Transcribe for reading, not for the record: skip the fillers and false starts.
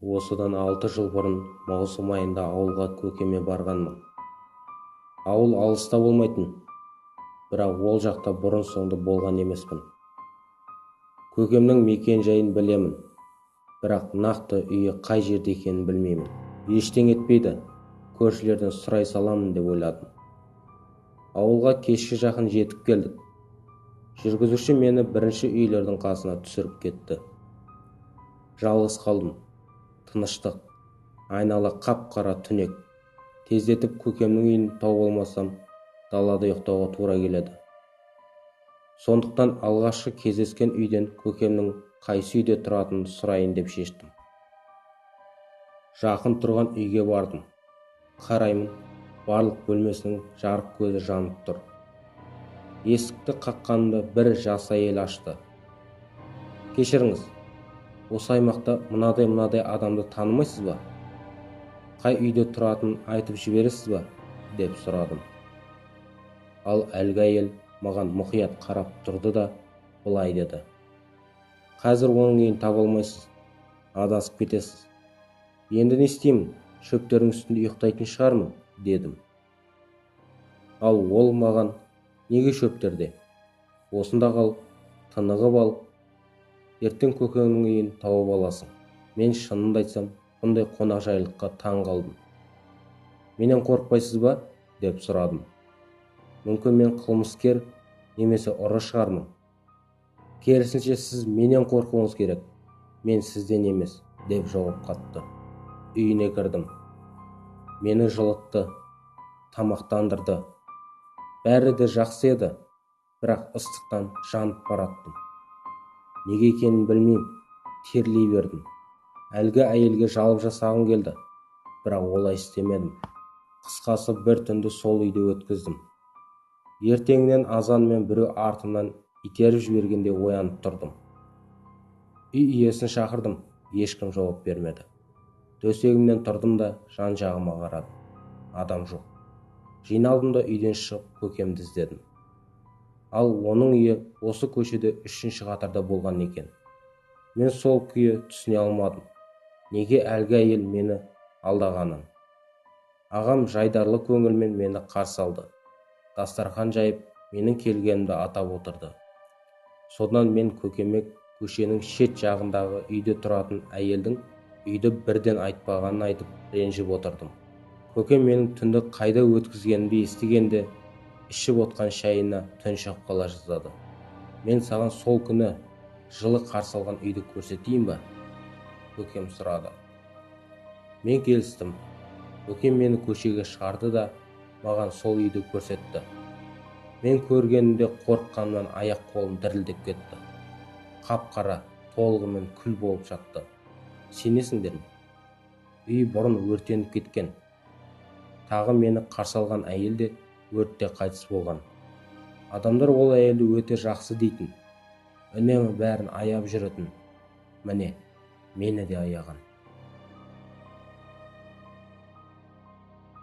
Осыдан 6 жыл бұрын маусым айында ауылға көкеме барғанмын. Ауыл алыста болмайтын, бірақ ол жақта бұрын-соңды болған емеспін. Көкемнің мекен жайын білемін, бірақ нақты үйі қай жерде екенін білмеймін. Ештеңе етпейді, көршілерден сұрай саламын деп ойладым. Ауылға кешке жақын жетіп келдік. Жүргізуші мені бірінші үйлердің қасына түсіріп кетті. Жалғыз қалдым. Тыныштық, айнала қап-қара түнек. Тездетіп көкемнің үйін тауып алмасам, далада ұйықтауға тура келеді. Сондықтан алғашқы кездескен үйден көкемнің қайсы үйде тұратынын сұрайын деп шештім. Жақын тұрған үйге бардым. Қараймын, барлық бөлмесінің жарық көзі жанып тұр. Есікті қаққанымда бір жас әйел ашты. Кешіріңіз, осы аймақта мынадай адамды танымайсыз ба? Қай үйде тұратынын айтып жібересіз ба? Деп сұрадым. Ал әлгі әйел маған мұқият қарап тұрды да былай деді. Қазір оның үйін таба алмайсыз, адасып кетесіз. Енді не істеймін? Шөптердің үстінде ұйықтайтын шығармын, дедім. Ал ол маған, неге шөптерде? Осында қал, тынығып ал. Ертең көкеңнің үйін тауып аласың. Мен шынымды айтсам, бұндай қонақжайлыққа таң қалдым. Менен қорықпайсыз ба? Деп сұрадым. Мүмкін мен қылмыскер немесе ұры шығармын. Керісінше сіз менен қорқуыңыз керек. Мен сізден емес, деп жауап қатты. Үйіне кірдім. Мені жылытты, тамақтандырды. Бәрі де жақсы еді, бірақ ыстықтан жанып бараттым. Неге екенін білмеймін, терлей бердім. Әлгі әйелге жалып жасағым келді, бірақ олай істемедім. Қысқасы бір түнді сол үйде өткіздім. Ертеңінен азанмен біреу артымнан итеріп жібергенде оянып тұрдым. Үй иесін шақырдым, ешкім жауап бермеді. Төсегімнен тұрдым да жан-жағыма қарадым. Адам жоқ. Жиналдым да үйден шығып көкемді іздедім. Ал оның үйі осы көшеде 3-ші қатарда болған екен. Мен сол күйі түсіне алмадым. Неге әлгі әйел мені алдағанын. Ағам жайдарлы көңілмен мені қарсы алды. Дастархан жайып, менің келгенімді атап отырды. Содан мен көкеме көшенің шет жағындағы үйде тұратын әйелдің үйді бірден айтпағанын айтып ренжіп отырдым. Көкем менің түнді қайда өткізгенімді естігенде ішіп отқан шайына тұншығып қала жаздады. Мен саған сол күні жылы қарсы алған үйді көрсетейін ба? Көкем сұрады. Мен келістім. Көкем мені көшеге шығарды да маған сол үйді көрсетті. Мен көргенімде қорыққанымнан аяқ-қолым дірілдеп кетті. Қап-қара, толығымен күл болып жатты. Сенесіңдер ме? Үй бұрын өртеніп кеткен. Тағы мені қарсы алған әйел де өртте қайтыс болған. Адамдар ол әйелді өте жақсы дейтін. Үнемі бәрін аяп жүретін. Міне, мені де аяған.